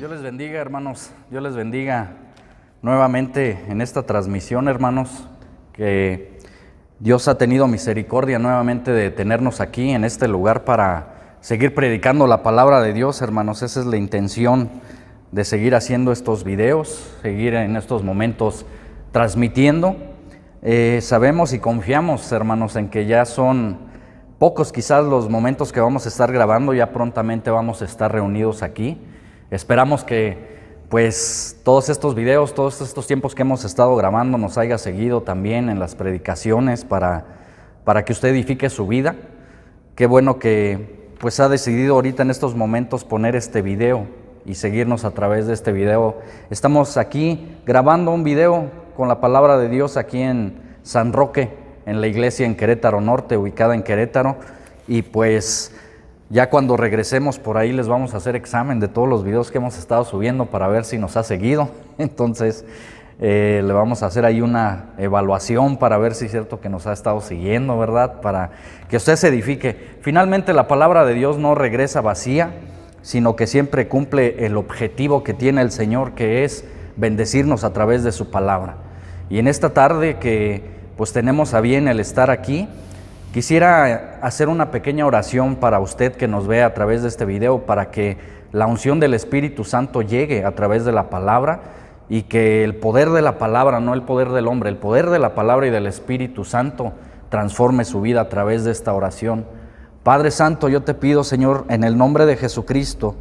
Dios les bendiga, hermanos. Dios les bendiga nuevamente en esta transmisión, hermanos, que Dios ha tenido misericordia nuevamente de tenernos aquí en este lugar para seguir predicando la palabra de Dios, hermanos. Esa es la intención de seguir haciendo estos videos, seguir en estos momentos transmitiendo. Sabemos y confiamos, hermanos, en que ya son pocos quizás los momentos que vamos a estar grabando, ya prontamente vamos a estar reunidos aquí. Esperamos que pues todos estos videos, todos estos tiempos que hemos estado grabando nos haya seguido también en las predicaciones para que usted edifique su vida. Qué bueno que pues ha decidido ahorita en estos momentos poner este video y seguirnos a través de este video. Estamos aquí grabando un video con la palabra de Dios aquí en San Roque, en la iglesia en Querétaro Norte, ubicada en Querétaro, y pues ya cuando regresemos por ahí les vamos a hacer examen de todos los videos que hemos estado subiendo para ver si nos ha seguido. Entonces le vamos a hacer ahí una evaluación para ver si es cierto que nos ha estado siguiendo, ¿verdad? Para que usted se edifique. Finalmente la palabra de Dios no regresa vacía, sino que siempre cumple el objetivo que tiene el Señor, que es bendecirnos a través de su palabra. Y en esta tarde que pues tenemos a bien el estar aquí, quisiera hacer una pequeña oración para usted que nos ve a través de este video, para que la unción del Espíritu Santo llegue a través de la palabra y que el poder de la palabra, no el poder del hombre, el poder de la palabra y del Espíritu Santo transforme su vida a través de esta oración. Padre Santo, yo te pido, Señor, en el nombre de Jesucristo,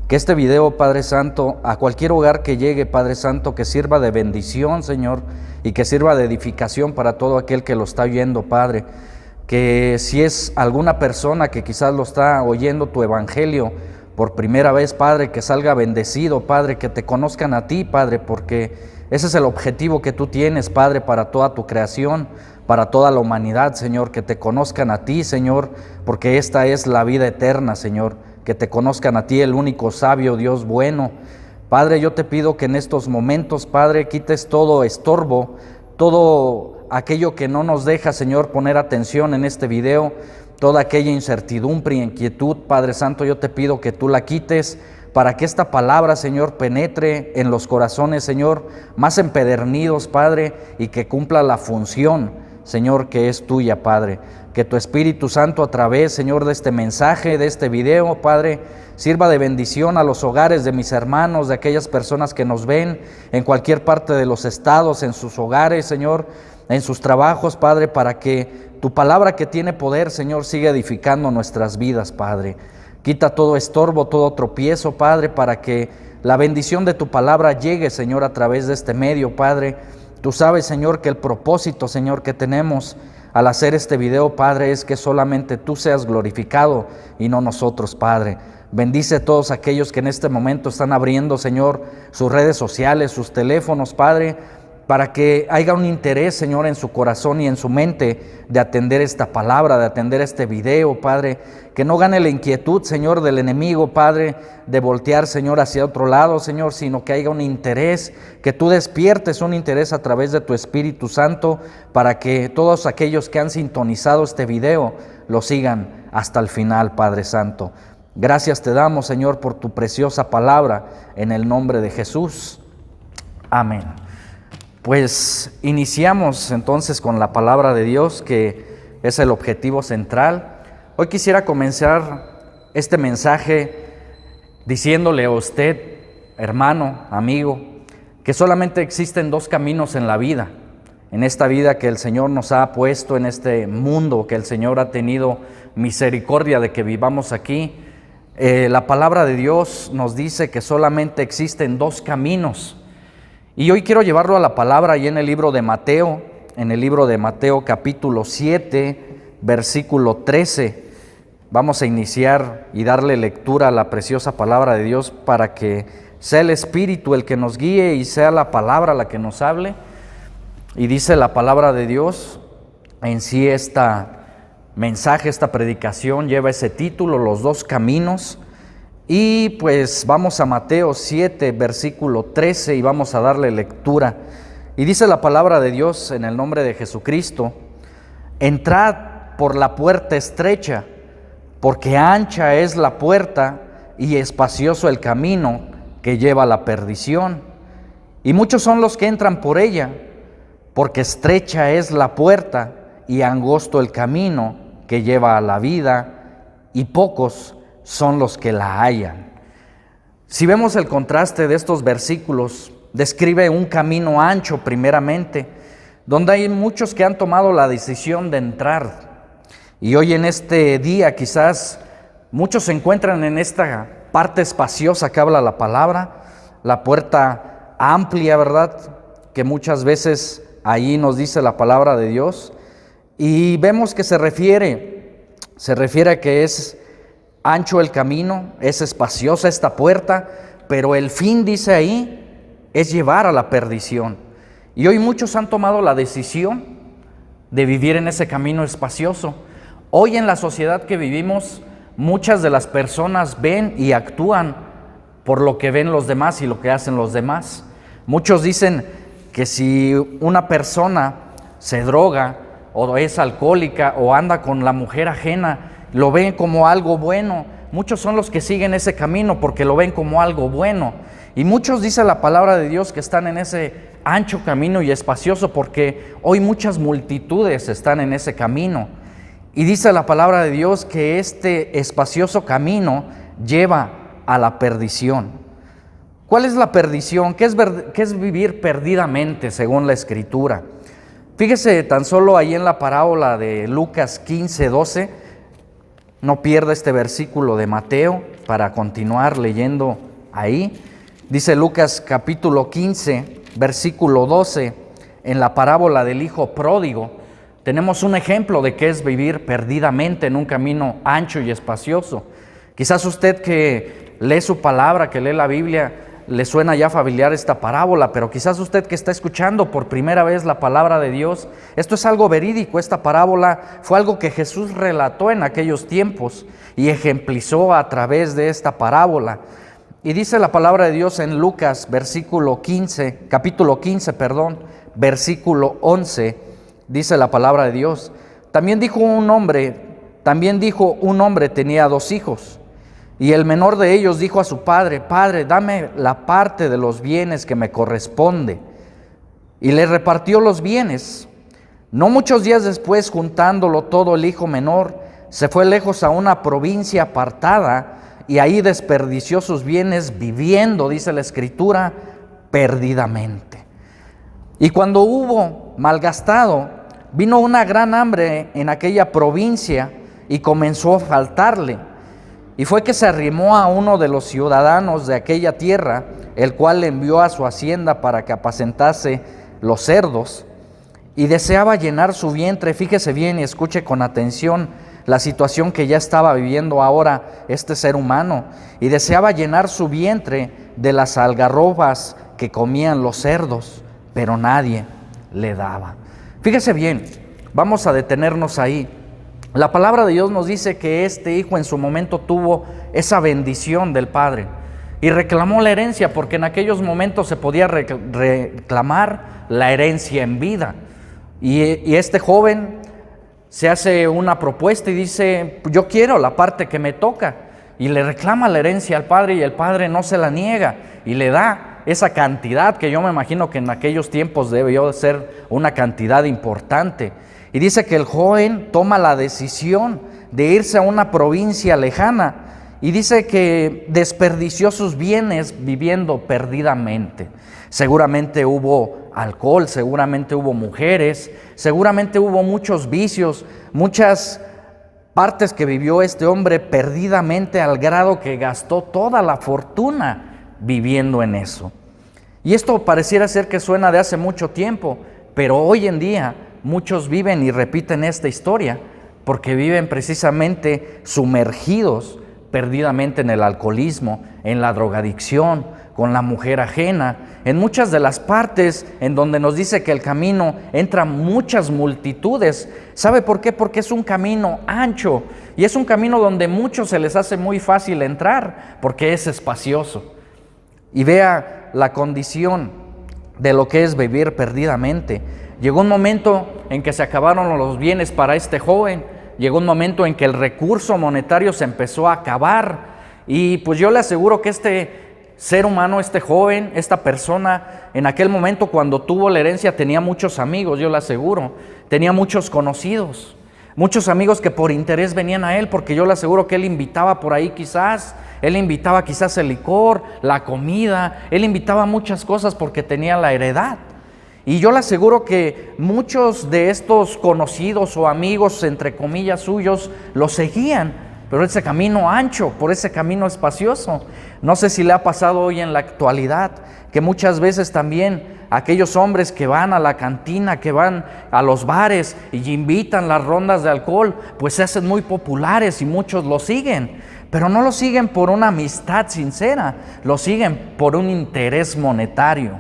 que este video, Padre Santo, a cualquier hogar que llegue, Padre Santo, que sirva de bendición, Señor, y que sirva de edificación para todo aquel que lo está oyendo, Padre. Que si es alguna persona que quizás lo está oyendo tu evangelio por primera vez, Padre, que salga bendecido, Padre, que te conozcan a ti, Padre, porque ese es el objetivo que tú tienes, Padre, para toda tu creación, para toda la humanidad, Señor, que te conozcan a ti, Señor, porque esta es la vida eterna, Señor, que te conozcan a ti, el único sabio, Dios bueno. Padre, yo te pido que en estos momentos, Padre, quites todo estorbo, todo aquello que no nos deja, Señor, poner atención en este video, toda aquella incertidumbre y inquietud, Padre Santo, yo te pido que tú la quites para que esta palabra, Señor, penetre en los corazones, Señor, más empedernidos, Padre, y que cumpla la función, Señor, que es tuya, Padre. Que tu Espíritu Santo a través, Señor, de este mensaje, de este video, Padre, sirva de bendición a los hogares de mis hermanos, de aquellas personas que nos ven en cualquier parte de los estados, en sus hogares, Señor, en sus trabajos, Padre, para que tu palabra que tiene poder, Señor, siga edificando nuestras vidas, Padre. Quita todo estorbo, todo tropiezo, Padre, para que la bendición de tu palabra llegue, Señor, a través de este medio, Padre. Tú sabes, Señor, que el propósito, Señor, que tenemos al hacer este video, Padre, es que solamente tú seas glorificado y no nosotros, Padre. Bendice a todos aquellos que en este momento están abriendo, Señor, sus redes sociales, sus teléfonos, Padre, para que haya un interés, Señor, en su corazón y en su mente de atender esta palabra, de atender este video, Padre. Que no gane la inquietud, Señor, del enemigo, Padre, de voltear, Señor, hacia otro lado, Señor, sino que haya un interés, que tú despiertes un interés a través de tu Espíritu Santo para que todos aquellos que han sintonizado este video lo sigan hasta el final, Padre Santo. Gracias te damos, Señor, por tu preciosa palabra, en el nombre de Jesús. Amén. Pues iniciamos entonces con la palabra de Dios, que es el objetivo central. Hoy quisiera comenzar este mensaje diciéndole a usted, hermano, amigo, que solamente existen dos caminos en la vida, en esta vida que el Señor nos ha puesto, en este mundo que el Señor ha tenido misericordia de que vivamos aquí. La palabra de Dios nos dice que solamente existen dos caminos. Y hoy quiero llevarlo a la palabra ahí en el libro de Mateo, capítulo 7, versículo 13. Vamos a iniciar y darle lectura a la preciosa palabra de Dios para que sea el Espíritu el que nos guíe y sea la palabra la que nos hable. Y dice la palabra de Dios, en sí esta mensaje, esta predicación lleva ese título, los dos caminos. Y pues vamos a Mateo 7, versículo 13 y vamos a darle lectura. Y dice la palabra de Dios en el nombre de Jesucristo: entrad por la puerta estrecha, porque ancha es la puerta y espacioso el camino que lleva a la perdición, y muchos son los que entran por ella, porque estrecha es la puerta y angosto el camino que lleva a la vida, y pocos son los que la hallan. Si vemos el contraste de estos versículos, describe un camino ancho primeramente, donde hay muchos que han tomado la decisión de entrar. Y hoy en este día quizás muchos se encuentran en esta parte espaciosa que habla la palabra, la puerta amplia, ¿verdad?, que muchas veces ahí nos dice la palabra de Dios, y vemos que se refiere a que es ancho el camino, es espaciosa esta puerta, pero el fin, dice ahí, es llevar a la perdición. Y hoy muchos han tomado la decisión de vivir en ese camino espacioso. Hoy en la sociedad que vivimos, muchas de las personas ven y actúan por lo que ven los demás y lo que hacen los demás. Muchos dicen que si una persona se droga o es alcohólica o anda con la mujer ajena, lo ven como algo bueno. Muchos son los que siguen ese camino porque lo ven como algo bueno. Y muchos, dice la palabra de Dios, que están en ese ancho camino y espacioso porque hoy muchas multitudes están en ese camino. Y dice la palabra de Dios que este espacioso camino lleva a la perdición. ¿Cuál es la perdición? ¿Qué es vivir perdidamente según la Escritura? Fíjese tan solo ahí en la parábola de Lucas 15:12. No pierda este versículo de Mateo para continuar leyendo ahí. Dice Lucas capítulo 15, versículo 12, en la parábola del hijo pródigo, tenemos un ejemplo de qué es vivir perdidamente en un camino ancho y espacioso. Quizás usted que lee su palabra, que lee la Biblia, le suena ya familiar esta parábola, pero quizás usted que está escuchando por primera vez la palabra de Dios, esto es algo verídico. Esta parábola fue algo que Jesús relató en aquellos tiempos y ejemplizó a través de esta parábola. Y dice la palabra de Dios en Lucas capítulo 15, versículo 11, dice la palabra de Dios: También dijo un hombre tenía 2 hijos. Y el menor de ellos dijo a su padre: Padre, dame la parte de los bienes que me corresponde. Y le repartió los bienes. No muchos días después, juntándolo todo, el hijo menor se fue lejos a una provincia apartada y ahí desperdició sus bienes viviendo, dice la Escritura, perdidamente. Y cuando hubo malgastado, vino una gran hambre en aquella provincia y comenzó a faltarle. Y fue que se arrimó a uno de los ciudadanos de aquella tierra, el cual le envió a su hacienda para que apacentase los cerdos, y deseaba llenar su vientre. Fíjese bien y escuche con atención la situación que ya estaba viviendo ahora este ser humano, y deseaba llenar su vientre de las algarrobas que comían los cerdos, pero nadie le daba. Fíjese bien, vamos a detenernos ahí. La palabra de Dios nos dice que este hijo en su momento tuvo esa bendición del padre y reclamó la herencia, porque en aquellos momentos se podía reclamar la herencia en vida. Y este joven se hace una propuesta y dice: yo quiero la parte que me toca, y le reclama la herencia al padre, y el padre no se la niega y le da esa cantidad que yo me imagino que en aquellos tiempos debió ser una cantidad importante. Y dice que el joven toma la decisión de irse a una provincia lejana, y dice que desperdició sus bienes viviendo perdidamente. Seguramente hubo alcohol, seguramente hubo mujeres, seguramente hubo muchos vicios, muchas partes que vivió este hombre perdidamente, al grado que gastó toda la fortuna viviendo en eso. Y esto pareciera ser que suena de hace mucho tiempo, pero hoy en día muchos viven y repiten esta historia porque viven precisamente sumergidos perdidamente en el alcoholismo, en la drogadicción, con la mujer ajena, en muchas de las partes en donde nos dice que el camino entra muchas multitudes. ¿Sabe por qué? Porque es un camino ancho y es un camino donde muchos se les hace muy fácil entrar porque es espacioso. Y vea la condición de lo que es vivir perdidamente. Llegó un momento en que se acabaron los bienes para este joven, llegó un momento en que el recurso monetario se empezó a acabar, y pues yo le aseguro que este ser humano, este joven, esta persona, en aquel momento cuando tuvo la herencia tenía muchos amigos, yo le aseguro, tenía muchos conocidos, muchos amigos que por interés venían a él, porque yo le aseguro que él invitaba por ahí quizás, él invitaba quizás el licor, la comida, él invitaba muchas cosas porque tenía la heredad. Y yo le aseguro que muchos de estos conocidos o amigos, entre comillas suyos, lo seguían, pero ese camino ancho, por ese camino espacioso. No sé si le ha pasado hoy en la actualidad, que muchas veces también aquellos hombres que van a la cantina, que van a los bares y invitan las rondas de alcohol, pues se hacen muy populares y muchos lo siguen. Pero no lo siguen por una amistad sincera, lo siguen por un interés monetario.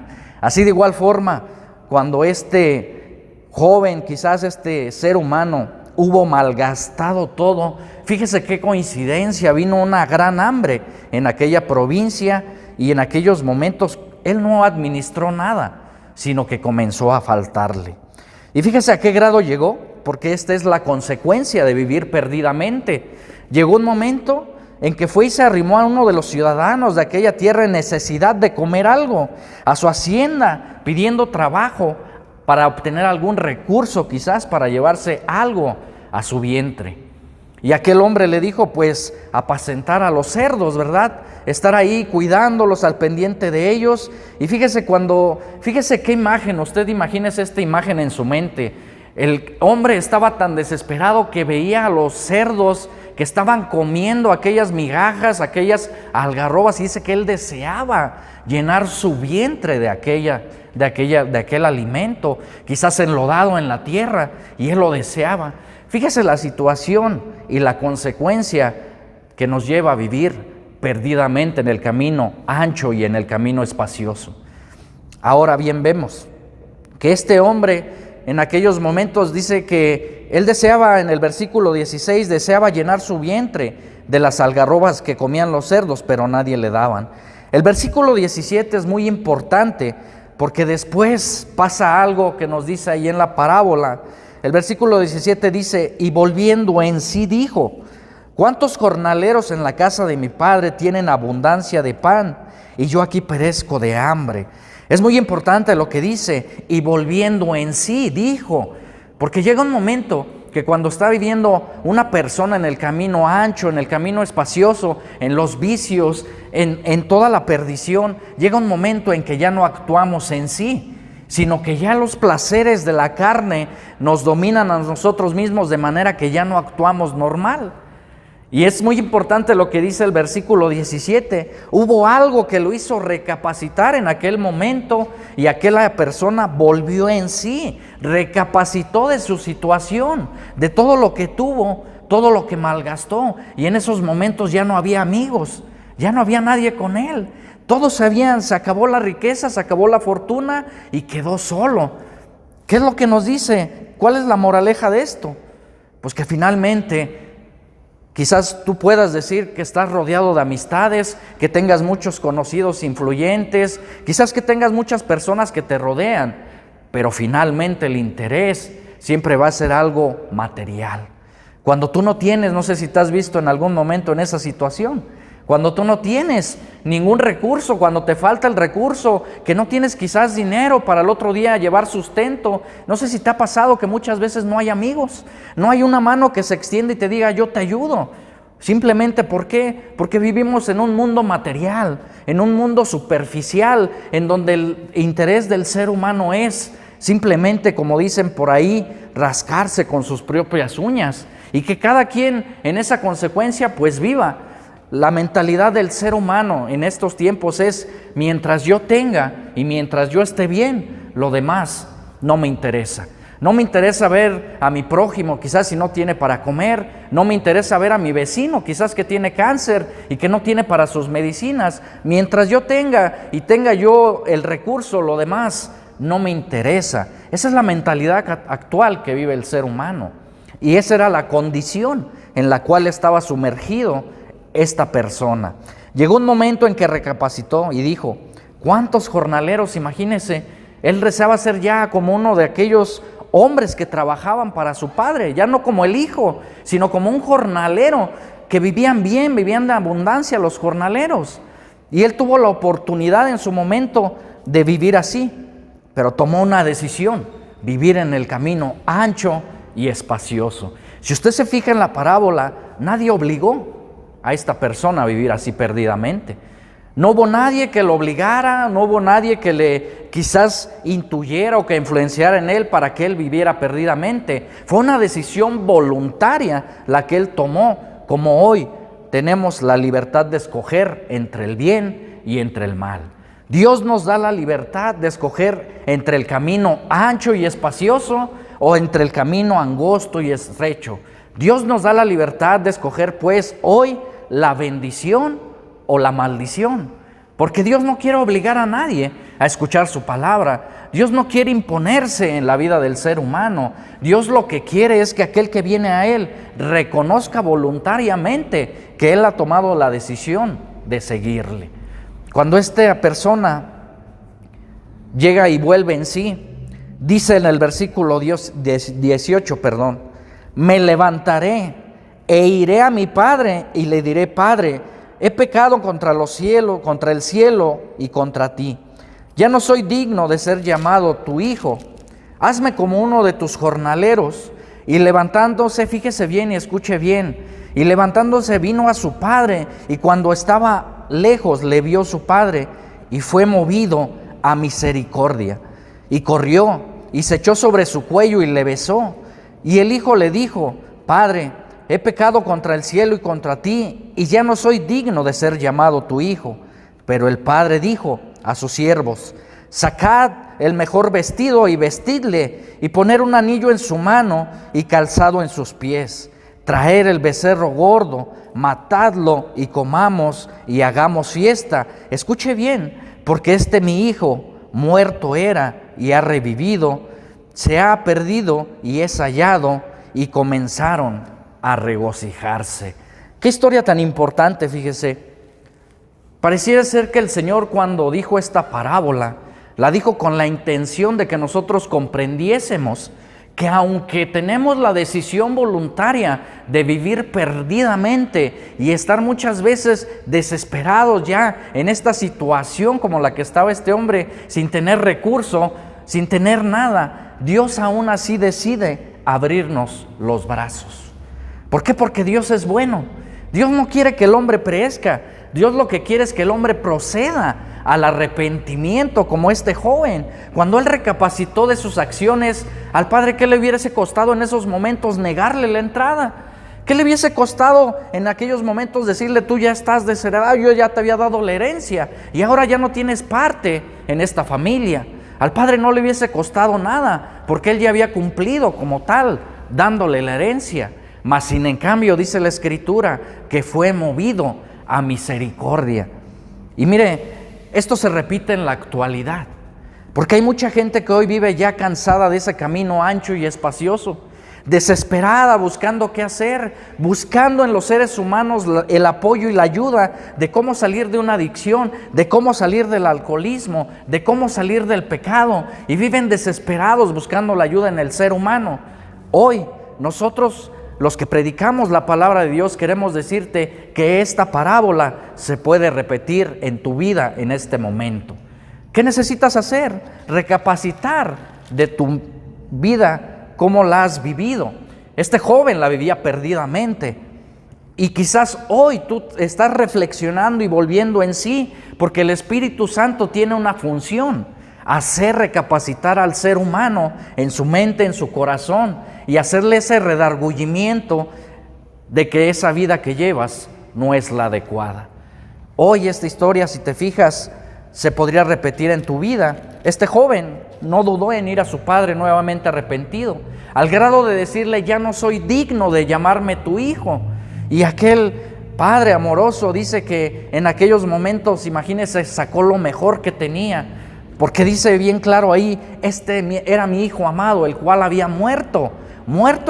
Así de igual forma, cuando este joven, quizás este ser humano, hubo malgastado todo, fíjese qué coincidencia, vino una gran hambre en aquella provincia y en aquellos momentos él no administró nada, sino que comenzó a faltarle. Y fíjese a qué grado llegó, porque esta es la consecuencia de vivir perdidamente. Llegó un momento en que fue y se arrimó a uno de los ciudadanos de aquella tierra en necesidad de comer algo, a su hacienda, pidiendo trabajo para obtener algún recurso, quizás para llevarse algo a su vientre. Y aquel hombre le dijo, pues, apacentar a los cerdos, ¿verdad? Estar ahí cuidándolos, al pendiente de ellos. Y fíjese qué imagen, usted imagínese esta imagen en su mente. El hombre estaba tan desesperado que veía a los cerdos que estaban comiendo aquellas migajas, aquellas algarrobas, y dice que él deseaba llenar su vientre de aquel alimento, quizás enlodado en la tierra, y él lo deseaba. Fíjese la situación y la consecuencia que nos lleva a vivir perdidamente en el camino ancho y en el camino espacioso. Ahora bien, vemos que este hombre en aquellos momentos dice que él deseaba, en el versículo 16, deseaba llenar su vientre de las algarrobas que comían los cerdos, pero nadie le daban. El versículo 17 es muy importante porque después pasa algo que nos dice ahí en la parábola. El versículo 17 dice, y volviendo en sí dijo, ¿cuántos jornaleros en la casa de mi padre tienen abundancia de pan y yo aquí perezco de hambre? Es muy importante lo que dice, y volviendo en sí dijo, porque llega un momento que cuando está viviendo una persona en el camino ancho, en el camino espacioso, en los vicios, en toda la perdición, llega un momento en que ya no actuamos en sí, sino que ya los placeres de la carne nos dominan a nosotros mismos de manera que ya no actuamos normal. Y es muy importante lo que dice el versículo 17. Hubo algo que lo hizo recapacitar en aquel momento y aquella persona volvió en sí, recapacitó de su situación, de todo lo que tuvo, todo lo que malgastó. Y en esos momentos ya no había amigos, ya no había nadie con él. Todos se acabó la riqueza, se acabó la fortuna y quedó solo. ¿Qué es lo que nos dice? ¿Cuál es la moraleja de esto? Pues que finalmente quizás tú puedas decir que estás rodeado de amistades, que tengas muchos conocidos influyentes, quizás que tengas muchas personas que te rodean, pero finalmente el interés siempre va a ser algo material. Cuando tú no tienes, no sé si te has visto en algún momento en esa situación, cuando tú no tienes ningún recurso, cuando te falta el recurso, que no tienes quizás dinero para el otro día llevar sustento. No sé si te ha pasado que muchas veces no hay amigos, no hay una mano que se extiende y te diga yo te ayudo. Simplemente, ¿por qué? Porque vivimos en un mundo material, en un mundo superficial, en donde el interés del ser humano es simplemente, como dicen por ahí, rascarse con sus propias uñas y que cada quien en esa consecuencia pues viva. La mentalidad del ser humano en estos tiempos es, mientras yo tenga y mientras yo esté bien, lo demás no me interesa. No me interesa ver a mi prójimo, quizás si no tiene para comer. No me interesa ver a mi vecino, quizás que tiene cáncer y que no tiene para sus medicinas. Mientras yo tenga y tenga yo el recurso, lo demás no me interesa. Esa es la mentalidad actual que vive el ser humano. Y esa era la condición en la cual estaba sumergido esta persona. Llegó un momento en que recapacitó y dijo, ¿cuántos jornaleros? Imagínese, él deseaba ser ya como uno de aquellos hombres que trabajaban para su padre, ya no como el hijo, sino como un jornalero, que vivían bien, vivían de abundancia los jornaleros. Y él tuvo la oportunidad en su momento de vivir así, pero tomó una decisión: vivir en el camino ancho y espacioso. Si usted se fija en la parábola, nadie obligó a esta persona a vivir así perdidamente. No hubo nadie que lo obligara, no hubo nadie que le quizás intuyera o que influenciara en él para que él viviera perdidamente. Fue una decisión voluntaria la que él tomó, como hoy tenemos la libertad de escoger entre el bien y entre el mal. Dios nos da la libertad de escoger entre el camino ancho y espacioso o entre el camino angosto y estrecho. Dios nos da la libertad de escoger, pues, hoy la bendición o la maldición, porque Dios no quiere obligar a nadie a escuchar su palabra. Dios no quiere imponerse en la vida del ser humano. Dios lo que quiere es que aquel que viene a Él reconozca voluntariamente que Él ha tomado la decisión de seguirle. Cuando esta persona llega y vuelve en sí, dice en el versículo 18, me levantaré e iré a mi padre y le diré: Padre, he pecado contra los cielos, contra el cielo y contra ti. Ya no soy digno de ser llamado tu hijo. Hazme como uno de tus jornaleros. Y levantándose, fíjese bien y escuche bien, y levantándose vino a su padre, y cuando estaba lejos le vio su padre, y fue movido a misericordia. Y corrió, y se echó sobre su cuello y le besó. Y el hijo le dijo: Padre, he pecado contra el cielo y contra ti, y ya no soy digno de ser llamado tu hijo. Pero el padre dijo a sus siervos: Sacad el mejor vestido y vestidle, y poner un anillo en su mano y calzado en sus pies. Traer el becerro gordo, matadlo y comamos y hagamos fiesta. Escuche bien, porque mi hijo muerto era y ha revivido, se ha perdido y es hallado. Y comenzaron a regocijarse. Qué historia tan importante, fíjese. Pareciera ser que el Señor, cuando dijo esta parábola, la dijo con la intención de que nosotros comprendiésemos que aunque tenemos la decisión voluntaria de vivir perdidamente y estar muchas veces desesperados ya en esta situación como la que estaba este hombre, sin tener recurso, sin tener nada, Dios aún así decide abrirnos los brazos. ¿Por qué? Porque Dios es bueno. Dios no quiere que el hombre perezca. Dios lo que quiere es que el hombre proceda al arrepentimiento, como este joven. Cuando él recapacitó de sus acciones, al padre, ¿qué le hubiese costado en esos momentos negarle la entrada? ¿Qué le hubiese costado en aquellos momentos decirle: tú ya estás desheredado, yo ya te había dado la herencia y ahora ya no tienes parte en esta familia? Al padre no le hubiese costado nada, porque él ya había cumplido como tal, dándole la herencia. Mas sin en cambio, dice la Escritura, que fue movido a misericordia. Y mire, esto se repite en la actualidad, porque hay mucha gente que hoy vive ya cansada de ese camino ancho y espacioso, desesperada, buscando qué hacer, buscando en los seres humanos el apoyo y la ayuda de cómo salir de una adicción, de cómo salir del alcoholismo, de cómo salir del pecado, y viven desesperados buscando la ayuda en el ser humano. Hoy nosotros, los que predicamos la palabra de Dios, queremos decirte que esta parábola se puede repetir en tu vida en este momento. ¿Qué necesitas hacer? Recapacitar de tu vida, cómo la has vivido. Este joven la vivía perdidamente, y quizás hoy tú estás reflexionando y volviendo en sí, porque el Espíritu Santo tiene una función: hacer recapacitar al ser humano en su mente, en su corazón, y hacerle ese redargüimiento de que esa vida que llevas no es la adecuada. Hoy esta historia, si te fijas, se podría repetir en tu vida. Este joven no dudó en ir a su padre nuevamente arrepentido, al grado de decirle: ya no soy digno de llamarme tu hijo. Y aquel padre amoroso dice que en aquellos momentos, imagínese, sacó lo mejor que tenía, porque dice bien claro ahí: era mi hijo amado, el cual había muerto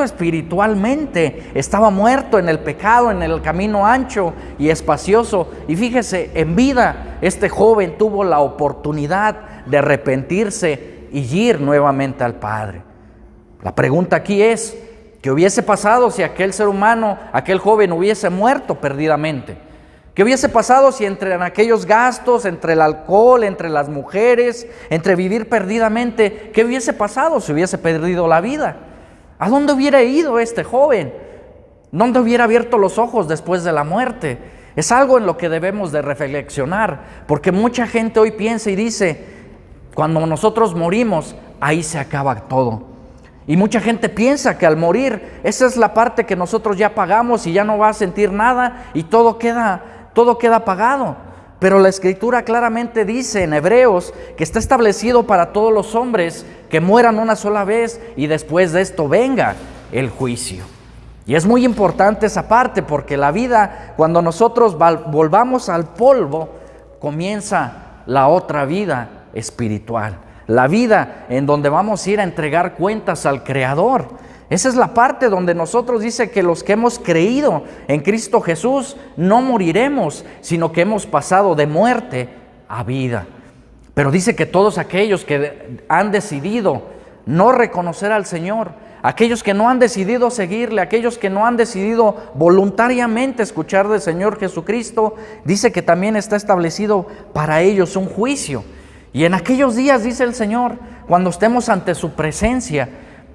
espiritualmente, estaba muerto en el pecado, en el camino ancho y espacioso. Y fíjese, en vida este joven tuvo la oportunidad de arrepentirse y ir nuevamente al Padre. La pregunta aquí es: ¿qué hubiese pasado si aquel ser humano, aquel joven, hubiese muerto perdidamente? ¿Qué hubiese pasado si entre aquellos gastos, entre el alcohol, entre las mujeres, entre vivir perdidamente, qué hubiese pasado si hubiese perdido la vida? ¿A dónde hubiera ido este joven? ¿Dónde hubiera abierto los ojos después de la muerte? Es algo en lo que debemos de reflexionar, porque mucha gente hoy piensa y dice, cuando nosotros morimos, ahí se acaba todo. Y mucha gente piensa que al morir, esa es la parte que nosotros ya pagamos y ya no va a sentir nada y todo queda pagado. Pero la Escritura claramente dice en Hebreos que está establecido para todos los hombres que mueran una sola vez y después de esto venga el juicio. Y es muy importante esa parte, porque la vida, cuando nosotros volvamos al polvo, comienza la otra vida espiritual. La vida en donde vamos a ir a entregar cuentas al Creador. Esa es la parte donde nosotros dice que los que hemos creído en Cristo Jesús no moriremos, sino que hemos pasado de muerte a vida. Pero dice que todos aquellos que han decidido no reconocer al Señor, aquellos que no han decidido seguirle, aquellos que no han decidido voluntariamente escuchar del Señor Jesucristo, dice que también está establecido para ellos un juicio. Y en aquellos días, dice el Señor, cuando estemos ante su presencia,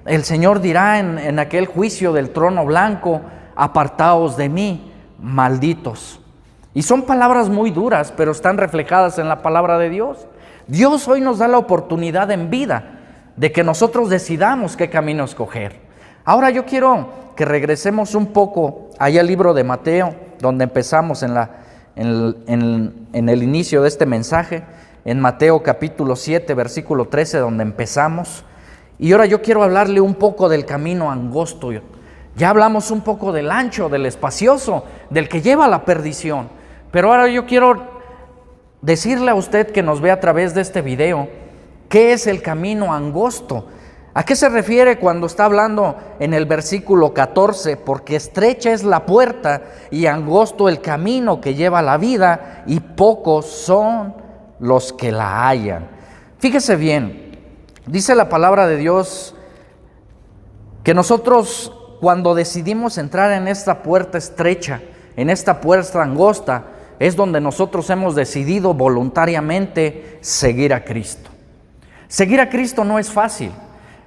el Señor dirá en aquel juicio del trono blanco: apartaos de mí, malditos. Y son palabras muy duras, pero están reflejadas en la palabra de Dios. Dios hoy nos da la oportunidad en vida de que nosotros decidamos qué camino escoger. Ahora yo quiero que regresemos un poco allá al libro de Mateo, donde empezamos en el inicio de este mensaje. En Mateo capítulo 7, versículo 13, donde empezamos. Y ahora yo quiero hablarle un poco del camino angosto. Ya hablamos un poco del ancho, del espacioso, del que lleva a la perdición. Pero ahora yo quiero decirle a usted que nos ve a través de este video, ¿qué es el camino angosto? ¿A qué se refiere cuando está hablando en el versículo 14? Porque estrecha es la puerta y angosto el camino que lleva a la vida, y pocos son los que la hallan. Fíjese bien, dice la palabra de Dios que nosotros, cuando decidimos entrar en esta puerta estrecha, en esta puerta angosta, es donde nosotros hemos decidido voluntariamente seguir a Cristo. Seguir a Cristo no es fácil.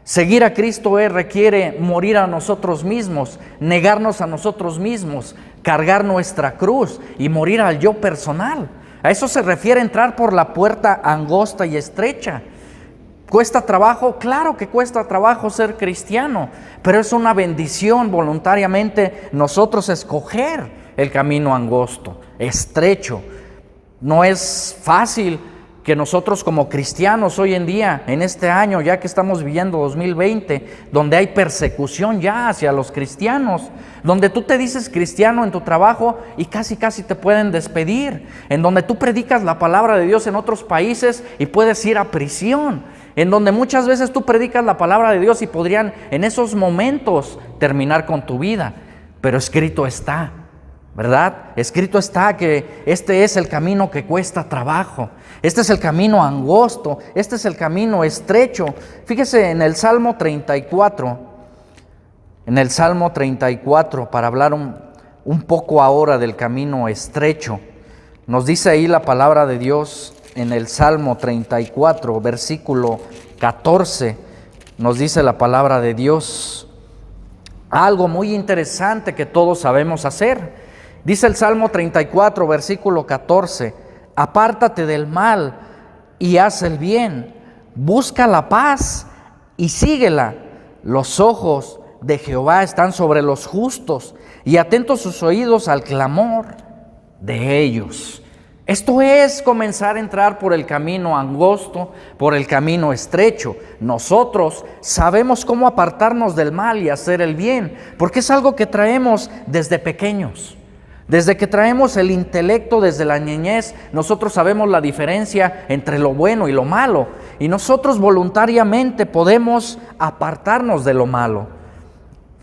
Seguir a Cristo requiere morir a nosotros mismos, negarnos a nosotros mismos, cargar nuestra cruz y morir al yo personal. A eso se refiere entrar por la puerta angosta y estrecha. ¿Cuesta trabajo? Claro que cuesta trabajo ser cristiano, pero es una bendición voluntariamente nosotros escoger el camino angosto, estrecho. No es fácil que nosotros como cristianos hoy en día, en este año, ya que estamos viviendo 2020, donde hay persecución ya hacia los cristianos, donde tú te dices cristiano en tu trabajo y casi te pueden despedir, en donde tú predicas la palabra de Dios en otros países y puedes ir a prisión, en donde muchas veces tú predicas la palabra de Dios y podrían en esos momentos terminar con tu vida, pero escrito está, ¿verdad? Escrito está que este es el camino que cuesta trabajo, este es el camino angosto, este es el camino estrecho. Fíjese en el Salmo 34, para hablar un poco ahora del camino estrecho. Nos dice ahí la palabra de Dios en el Salmo 34, versículo 14, nos dice la palabra de Dios algo muy interesante que todos sabemos hacer. Dice el Salmo 34, versículo 14: apártate del mal y haz el bien, busca la paz y síguela. Los ojos de Jehová están sobre los justos y atentos sus oídos al clamor de ellos. Esto es comenzar a entrar por el camino angosto, por el camino estrecho. Nosotros sabemos cómo apartarnos del mal y hacer el bien, porque es algo que traemos desde pequeños. Desde que traemos el intelecto desde la niñez, nosotros sabemos la diferencia entre lo bueno y lo malo. Y nosotros voluntariamente podemos apartarnos de lo malo.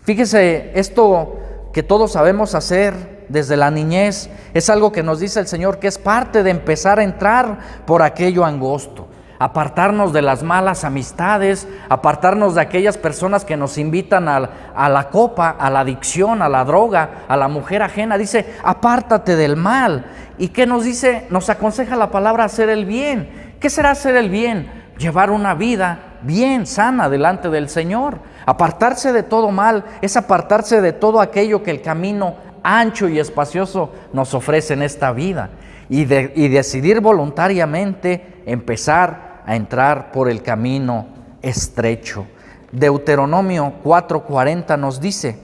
Fíjese, esto que todos sabemos hacer desde la niñez es algo que nos dice el Señor que es parte de empezar a entrar por aquello angosto. apartarnos de las malas amistades, apartarnos de aquellas personas que nos invitan a la copa, a la adicción, a la droga, a la mujer ajena. Dice, apártate del mal. ¿Y qué nos dice? Nos aconseja la palabra hacer el bien. ¿Qué será hacer el bien? Llevar una vida bien, sana, delante del Señor. Apartarse de todo mal es apartarse de todo aquello que el camino ancho y espacioso nos ofrece en esta vida. Y decidir voluntariamente empezar a entrar por el camino estrecho. Deuteronomio 4:40 nos dice,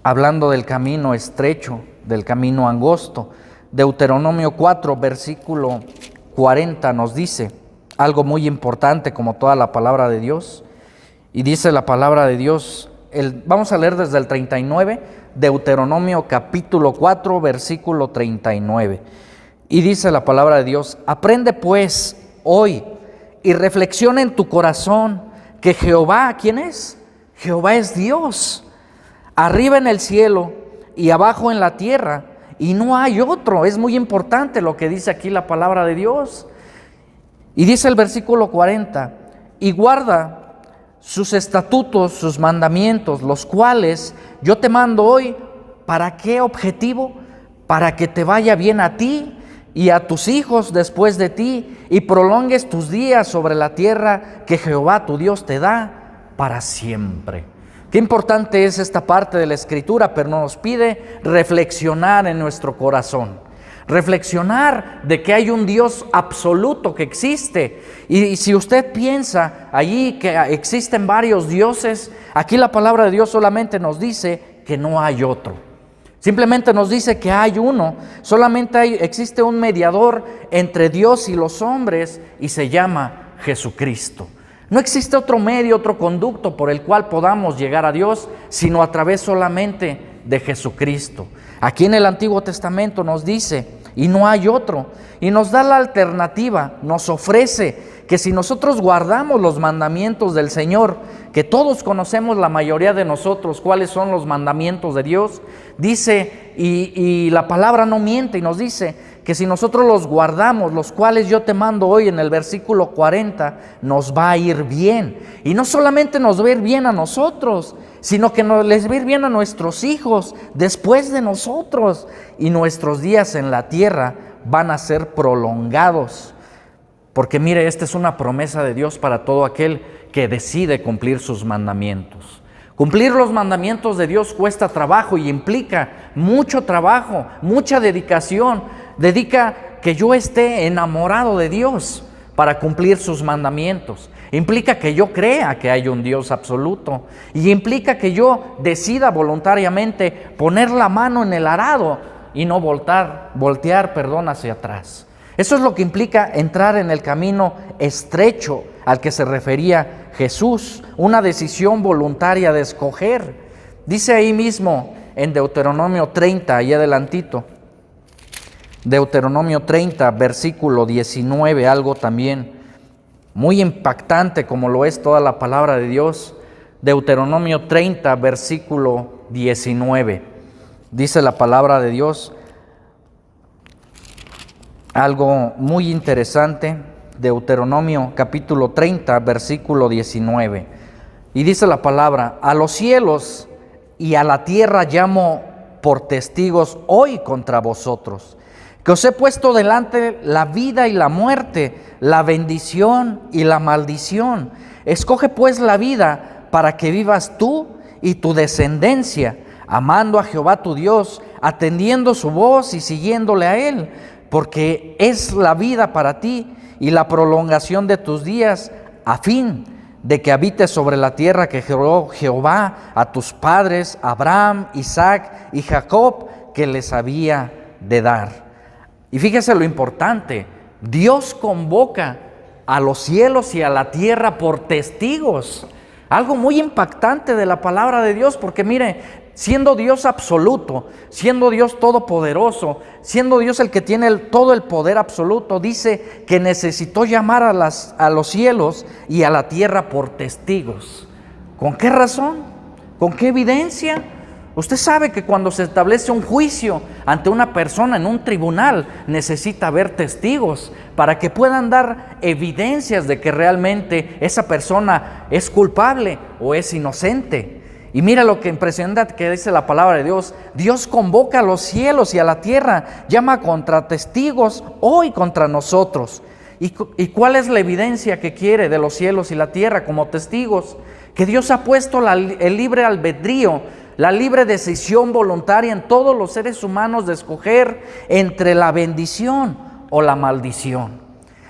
hablando del camino estrecho, del camino angosto, Deuteronomio 4, versículo 40 nos dice algo muy importante como toda la palabra de Dios. Y dice la palabra de Dios, vamos a leer desde el 39, Deuteronomio capítulo 4, versículo 39. Y dice la palabra de Dios, aprende pues hoy y reflexiona en tu corazón que Jehová, ¿quién es? Jehová es Dios, arriba en el cielo y abajo en la tierra, y no hay otro. Es muy importante lo que dice aquí la palabra de Dios. Y dice el versículo 40, y guarda sus estatutos, sus mandamientos, los cuales yo te mando hoy. ¿Para qué objetivo? Para que te vaya bien a ti y a tus hijos después de ti, y prolongues tus días sobre la tierra que Jehová tu Dios te da para siempre. Qué importante es esta parte de la Escritura, pero nos pide reflexionar en nuestro corazón. Reflexionar de que hay un Dios absoluto que existe. Y si usted piensa allí que existen varios dioses, aquí la palabra de Dios solamente nos dice que no hay otro. Simplemente nos dice que hay uno. Solamente existe un mediador entre Dios y los hombres y se llama Jesucristo. No existe otro medio, otro conducto por el cual podamos llegar a Dios, sino a través solamente de Jesucristo. Aquí en el Antiguo Testamento nos dice, y no hay otro, y nos da la alternativa, nos ofrece que si nosotros guardamos los mandamientos del Señor, que todos conocemos, la mayoría de nosotros, cuáles son los mandamientos de Dios, dice, y la palabra no miente, y nos dice que si nosotros los guardamos, los cuales yo te mando hoy en el versículo 40, nos va a ir bien. Y no solamente nos va a ir bien a nosotros, sino que les va a ir bien a nuestros hijos después de nosotros. Y nuestros días en la tierra van a ser prolongados. Porque mire, esta es una promesa de Dios para todo aquel que decide cumplir sus mandamientos. Cumplir los mandamientos de Dios cuesta trabajo y implica mucho trabajo, mucha dedicación. Dedica que yo esté enamorado de Dios para cumplir sus mandamientos. Implica que yo crea que hay un Dios absoluto. Y implica que yo decida voluntariamente poner la mano en el arado y no voltear hacia atrás. Eso es lo que implica entrar en el camino estrecho al que se refería Jesús, una decisión voluntaria de escoger. Dice ahí mismo en Deuteronomio 30, ahí adelantito, Deuteronomio 30, versículo 19, algo también muy impactante como lo es toda la palabra de Dios. Deuteronomio 30, versículo 19, dice la palabra de Dios, algo muy interesante. Deuteronomio capítulo 30, versículo 19. Y dice la palabra, a los cielos y a la tierra llamo por testigos hoy contra vosotros, que os he puesto delante la vida y la muerte, la bendición y la maldición. Escoge pues la vida para que vivas tú y tu descendencia, amando a Jehová tu Dios, atendiendo su voz y siguiéndole a Él, porque es la vida para ti y la prolongación de tus días, a fin de que habites sobre la tierra que juró Jehová a tus padres, Abraham, Isaac y Jacob, que les había de dar. Y fíjese lo importante, Dios convoca a los cielos y a la tierra por testigos. Algo muy impactante de la palabra de Dios, porque mire, siendo Dios absoluto, siendo Dios todopoderoso, siendo Dios el que tiene todo el poder absoluto, dice que necesitó llamar a los cielos y a la tierra por testigos. ¿Con qué razón? ¿Con qué evidencia? Usted sabe que cuando se establece un juicio ante una persona en un tribunal, necesita ver testigos para que puedan dar evidencias de que realmente esa persona es culpable o es inocente. Y mira lo que impresionante que dice la palabra de Dios. Dios convoca a los cielos y a la tierra, llama contra testigos hoy contra nosotros. ¿Y cuál es la evidencia que quiere de los cielos y la tierra como testigos? Que Dios ha puesto el libre albedrío, la libre decisión voluntaria en todos los seres humanos de escoger entre la bendición o la maldición.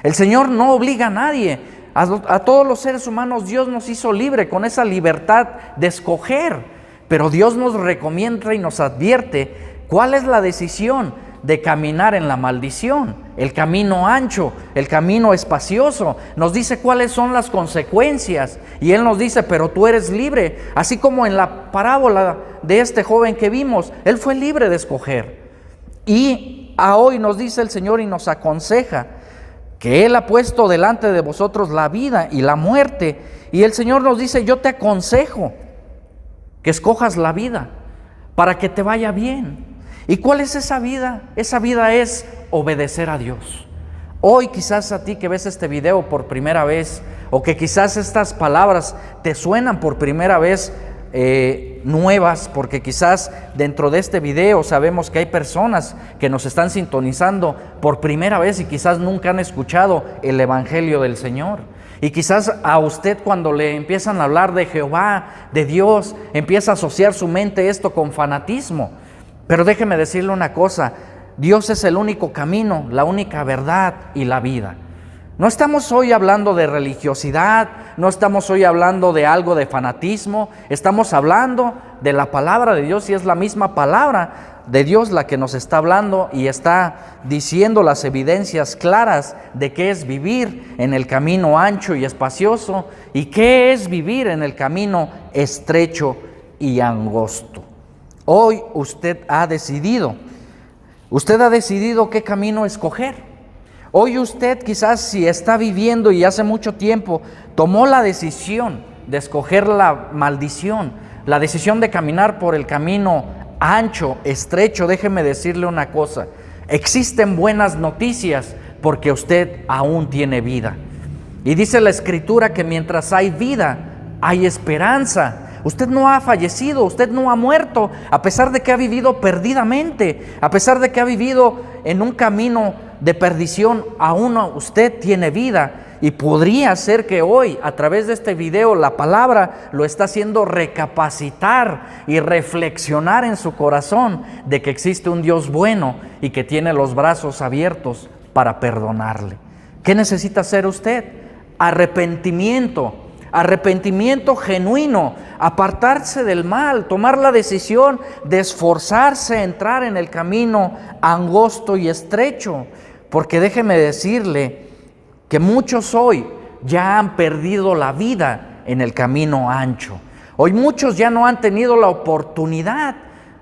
El Señor no obliga a nadie. A todos los seres humanos Dios nos hizo libre con esa libertad de escoger. Pero Dios nos recomienda y nos advierte cuál es la decisión de caminar en la maldición. El camino ancho, el camino espacioso, nos dice cuáles son las consecuencias. Y Él nos dice, pero tú eres libre. Así como en la parábola de este joven que vimos, Él fue libre de escoger. Y a hoy nos dice el Señor y nos aconseja que Él ha puesto delante de vosotros la vida y la muerte. Y el Señor nos dice, yo te aconsejo que escojas la vida para que te vaya bien. ¿Y cuál es esa vida? Esa vida es obedecer a Dios. Hoy quizás a ti que ves este video por primera vez, o que quizás estas palabras te suenan por primera vez nuevas, porque quizás dentro de este video sabemos que hay personas que nos están sintonizando por primera vez y quizás nunca han escuchado el Evangelio del Señor. Y quizás a usted cuando le empiezan a hablar de Jehová, de Dios, empieza a asociar su mente esto con fanatismo. Pero déjeme decirle una cosa, Dios es el único camino, la única verdad y la vida. No estamos hoy hablando de religiosidad, no estamos hoy hablando de algo de fanatismo, estamos hablando de la palabra de Dios y es la misma palabra de Dios la que nos está hablando y está diciendo las evidencias claras de qué es vivir en el camino ancho y espacioso y qué es vivir en el camino estrecho y angosto. Hoy usted ha decidido qué camino escoger. Hoy usted quizás si está viviendo y hace mucho tiempo tomó la decisión de escoger la maldición, la decisión de caminar por el camino ancho, estrecho. Déjeme decirle una cosa, existen buenas noticias porque usted aún tiene vida. Y dice la Escritura que mientras hay vida, hay esperanza. Usted no ha fallecido, usted no ha muerto, a pesar de que ha vivido perdidamente, a pesar de que ha vivido en un camino de perdición, aún usted tiene vida. Y podría ser que hoy, a través de este video, la palabra lo está haciendo recapacitar y reflexionar en su corazón de que existe un Dios bueno y que tiene los brazos abiertos para perdonarle. ¿Qué necesita hacer usted? Arrepentimiento genuino, apartarse del mal, tomar la decisión de esforzarse a entrar en el camino angosto y estrecho. Porque déjeme decirle que muchos hoy ya han perdido la vida en el camino ancho. Hoy muchos ya no han tenido la oportunidad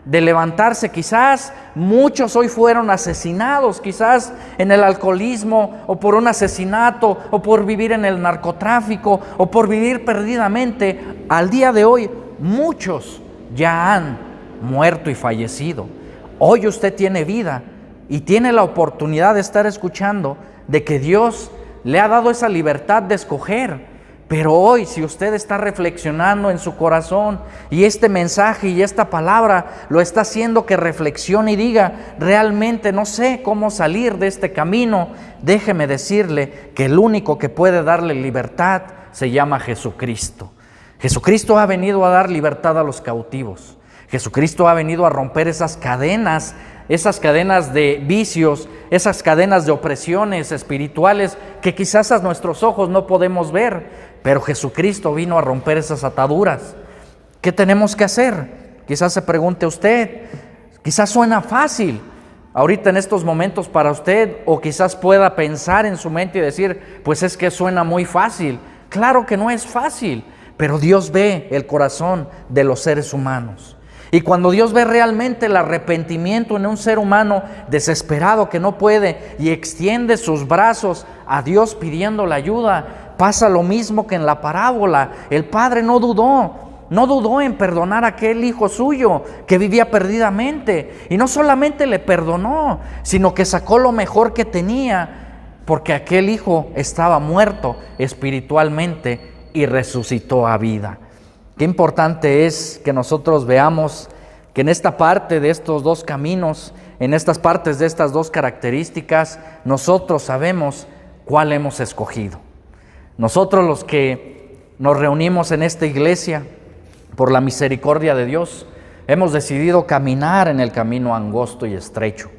de levantarse. Quizás muchos hoy fueron asesinados, quizás en el alcoholismo o por un asesinato o por vivir en el narcotráfico o por vivir perdidamente. Al día de hoy muchos ya han muerto y fallecido. Hoy usted tiene vida y tiene la oportunidad de estar escuchando de que Dios le ha dado esa libertad de escoger. Pero hoy, si usted está reflexionando en su corazón y este mensaje y esta palabra lo está haciendo que reflexione y diga, realmente no sé cómo salir de este camino, déjeme decirle que el único que puede darle libertad se llama Jesucristo. Jesucristo ha venido a dar libertad a los cautivos. Jesucristo ha venido a romper esas cadenas de vicios, esas cadenas de opresiones espirituales que quizás a nuestros ojos no podemos ver. Pero Jesucristo vino a romper esas ataduras. ¿Qué tenemos que hacer? Quizás se pregunte usted, quizás suena fácil ahorita en estos momentos para usted, o quizás pueda pensar en su mente y decir, pues es que suena muy fácil. Claro que no es fácil, pero Dios ve el corazón de los seres humanos. Y cuando Dios ve realmente el arrepentimiento en un ser humano desesperado que no puede y extiende sus brazos a Dios pidiendo la ayuda, pasa lo mismo que en la parábola. El padre no dudó. no dudó en perdonar a aquel hijo suyo que vivía perdidamente. Y no solamente le perdonó, sino que sacó lo mejor que tenía, porque aquel hijo estaba muerto espiritualmente y resucitó a vida. Qué importante es que nosotros veamos que en esta parte de estos dos caminos, en estas partes de estas dos características, nosotros sabemos cuál hemos escogido. Nosotros los que nos reunimos en esta iglesia, por la misericordia de Dios, hemos decidido caminar en el camino angosto y estrecho.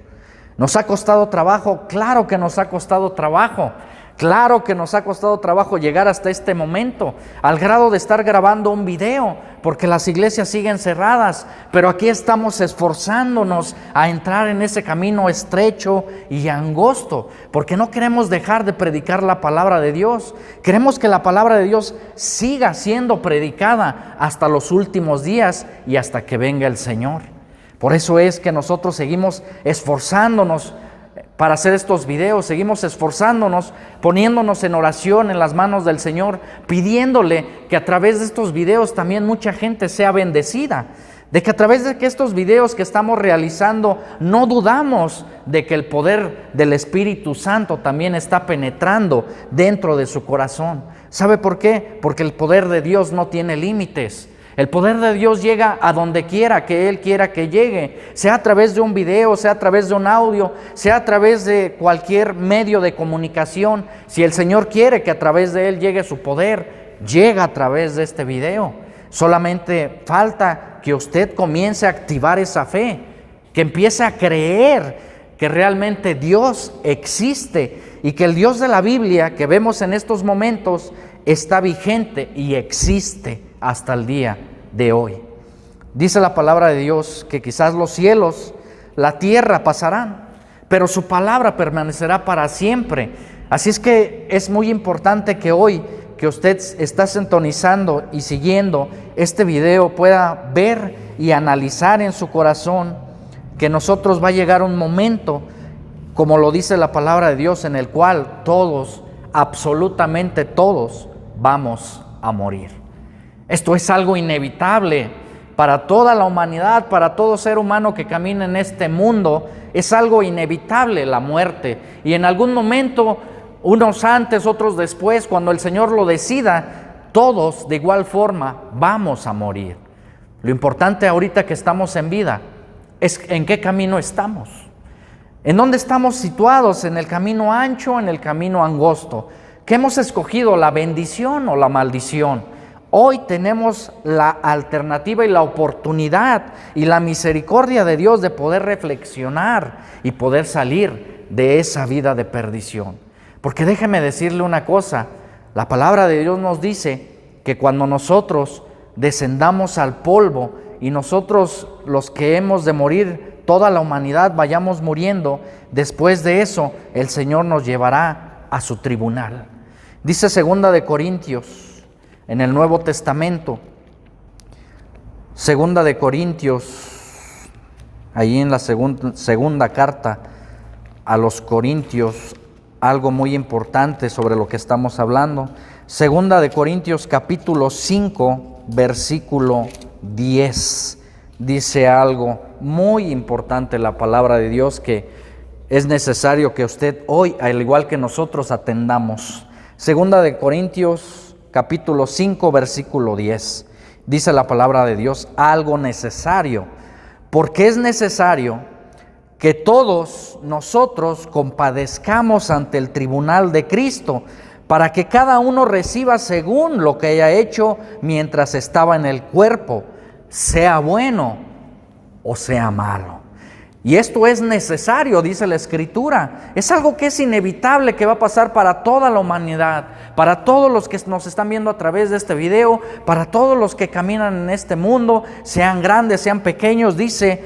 ¿Nos ha costado trabajo? Claro que nos ha costado trabajo. Claro que nos ha costado trabajo llegar hasta este momento, al grado de estar grabando un video, porque las iglesias siguen cerradas, pero aquí estamos esforzándonos a entrar en ese camino estrecho y angosto, porque no queremos dejar de predicar la palabra de Dios. Queremos que la palabra de Dios siga siendo predicada hasta los últimos días y hasta que venga el Señor. Por eso es que nosotros seguimos esforzándonos para hacer estos videos, seguimos esforzándonos, poniéndonos en oración en las manos del Señor, pidiéndole que a través de estos videos también mucha gente sea bendecida, de que a través de que estos videos que estamos realizando no dudamos de que el poder del Espíritu Santo también está penetrando dentro de su corazón. ¿Sabe por qué? Porque el poder de Dios no tiene límites. El poder de Dios llega a donde quiera que Él quiera que llegue, sea a través de un video, sea a través de un audio, sea a través de cualquier medio de comunicación. Si el Señor quiere que a través de Él llegue su poder, llega a través de este video. Solamente falta que usted comience a activar esa fe, que empiece a creer que realmente Dios existe y que el Dios de la Biblia que vemos en estos momentos está vigente y existe hasta el día de hoy. Dice la palabra de Dios que quizás los cielos, la tierra pasarán, pero su palabra permanecerá para siempre. Así es que es muy importante que hoy, que usted está sintonizando y siguiendo este video, pueda ver y analizar en su corazón que nosotros va a llegar un momento, como lo dice la palabra de Dios, en el cual todos, absolutamente todos, vamos a morir. Esto es algo inevitable para toda la humanidad, para todo ser humano que camina en este mundo. Es algo inevitable la muerte. Y en algún momento, unos antes, otros después, cuando el Señor lo decida, todos de igual forma vamos a morir. Lo importante ahorita que estamos en vida es en qué camino estamos. ¿En dónde estamos situados? ¿En el camino ancho o en el camino angosto? ¿Qué hemos escogido, la bendición o la maldición? Hoy tenemos la alternativa y la oportunidad y la misericordia de Dios de poder reflexionar y poder salir de esa vida de perdición. Porque déjeme decirle una cosa, la palabra de Dios nos dice que cuando nosotros descendamos al polvo y nosotros los que hemos de morir, toda la humanidad vayamos muriendo, después de eso el Señor nos llevará a su tribunal. Dice 2 de Corintios, en el Nuevo Testamento, 2 de Corintios, ahí en la segunda carta a los Corintios, algo muy importante sobre lo que estamos hablando. 2 de Corintios capítulo 5, versículo 10, dice algo muy importante la palabra de Dios que es necesario que usted hoy, al igual que nosotros, atendamos. 2 de Corintios capítulo 5, versículo 10. Dice la palabra de Dios algo necesario, porque es necesario que todos nosotros compadezcamos ante el tribunal de Cristo, para que cada uno reciba según lo que haya hecho mientras estaba en el cuerpo, sea bueno o sea malo. Y esto es necesario, dice la Escritura. Es algo que es inevitable, que va a pasar para toda la humanidad, para todos los que nos están viendo a través de este video, para todos los que caminan en este mundo, sean grandes, sean pequeños. Dice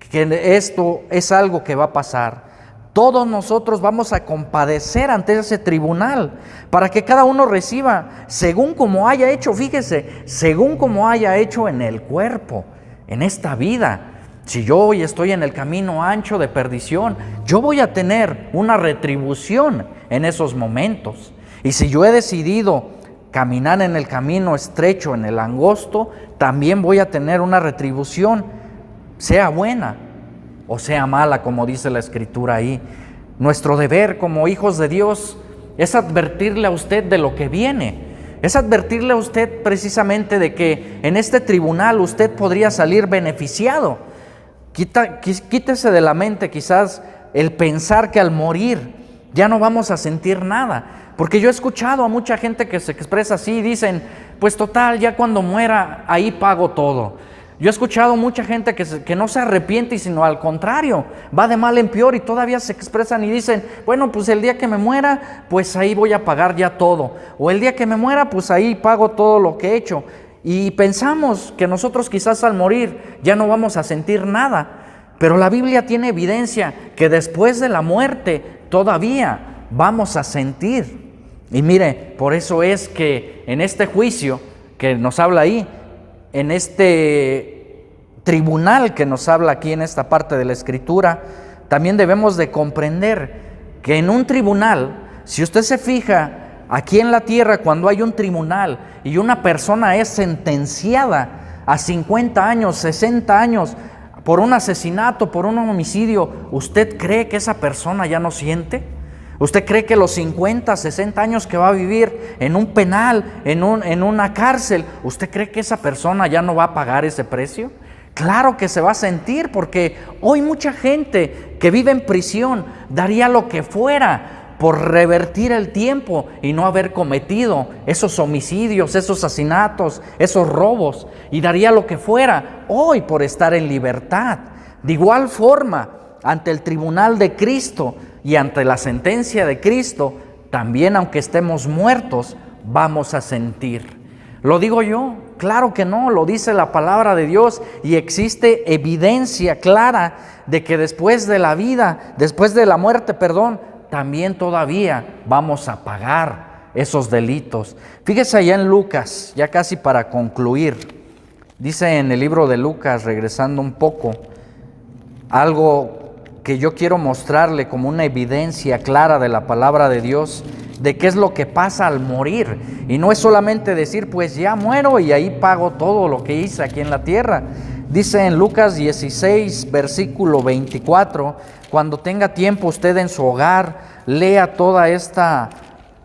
que esto es algo que va a pasar. Todos nosotros vamos a compadecer ante ese tribunal, para que cada uno reciba según como haya hecho, fíjese, según como haya hecho en el cuerpo, en esta vida. Si yo hoy estoy en el camino ancho de perdición, yo voy a tener una retribución en esos momentos. Y si yo he decidido caminar en el camino estrecho, en el angosto, también voy a tener una retribución, sea buena o sea mala, como dice la Escritura ahí. Nuestro deber como hijos de Dios es advertirle a usted de lo que viene, es advertirle a usted precisamente de que en este tribunal usted podría salir beneficiado. Quítese de la mente quizás el pensar que al morir ya no vamos a sentir nada, porque yo he escuchado a mucha gente que se expresa así y dicen, pues total, ya cuando muera ahí pago todo. Yo he escuchado mucha gente que no se arrepiente, sino al contrario, va de mal en peor y todavía se expresan y dicen, bueno, pues el día que me muera, pues ahí voy a pagar ya todo. O el día que me muera, pues ahí pago todo lo que he hecho. Y pensamos que nosotros quizás al morir ya no vamos a sentir nada. Pero la Biblia tiene evidencia que después de la muerte todavía vamos a sentir. Y mire, por eso es que en este juicio que nos habla ahí, en este tribunal que nos habla aquí en esta parte de la Escritura, también debemos de comprender que en un tribunal, si usted se fija, aquí en la tierra cuando hay un tribunal y una persona es sentenciada a 50 años, 60 años por un asesinato, por un homicidio, ¿usted cree que esa persona ya no siente? ¿Usted cree que los 50, 60 años que va a vivir en un penal, en una cárcel, usted cree que esa persona ya no va a pagar ese precio? Claro que se va a sentir, porque hoy mucha gente que vive en prisión daría lo que fuera por revertir el tiempo y no haber cometido esos homicidios, esos asesinatos, esos robos, y daría lo que fuera hoy por estar en libertad. De igual forma, ante el tribunal de Cristo y ante la sentencia de Cristo, también aunque estemos muertos, vamos a sentir. ¿Lo digo yo? Claro que no, lo dice la palabra de Dios, y existe evidencia clara de que después de la vida, después de la muerte, también todavía vamos a pagar esos delitos. Fíjese allá en Lucas, ya casi para concluir, dice en el libro de Lucas, regresando un poco, algo que yo quiero mostrarle como una evidencia clara de la palabra de Dios, de qué es lo que pasa al morir. Y no es solamente decir, pues ya muero y ahí pago todo lo que hice aquí en la tierra. Dice en Lucas 16, versículo 24, cuando tenga tiempo usted en su hogar, lea toda esta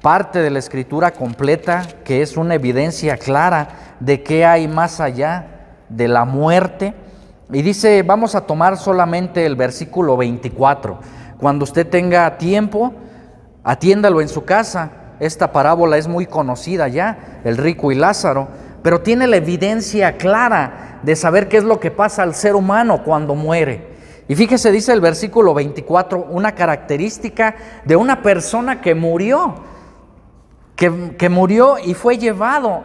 parte de la Escritura completa, que es una evidencia clara de qué hay más allá de la muerte. Y dice, vamos a tomar solamente el versículo 24. Cuando usted tenga tiempo, atiéndalo en su casa. Esta parábola es muy conocida ya, el rico y Lázaro, pero tiene la evidencia clara de saber qué es lo que pasa al ser humano cuando muere. Y fíjese, dice el versículo 24, una característica de una persona que murió, que murió y fue llevado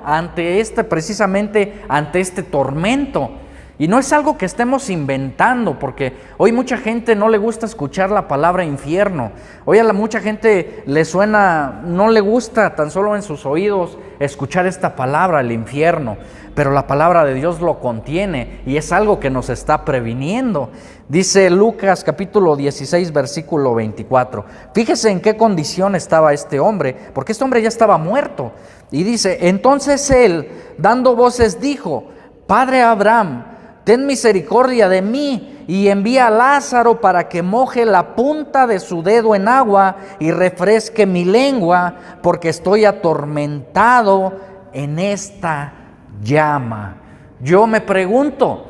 precisamente ante este tormento. Y no es algo que estemos inventando, porque hoy mucha gente no le gusta escuchar la palabra infierno. Hoy a mucha gente le suena, no le gusta tan solo en sus oídos escuchar esta palabra, el infierno. Pero la palabra de Dios lo contiene y es algo que nos está previniendo. Dice Lucas capítulo 16, versículo 24. Fíjese en qué condición estaba este hombre, porque este hombre ya estaba muerto. Y dice, entonces él, dando voces, dijo, Padre Abraham, ten misericordia de mí y envía a Lázaro para que moje la punta de su dedo en agua y refresque mi lengua, porque estoy atormentado en esta llama. Yo me pregunto,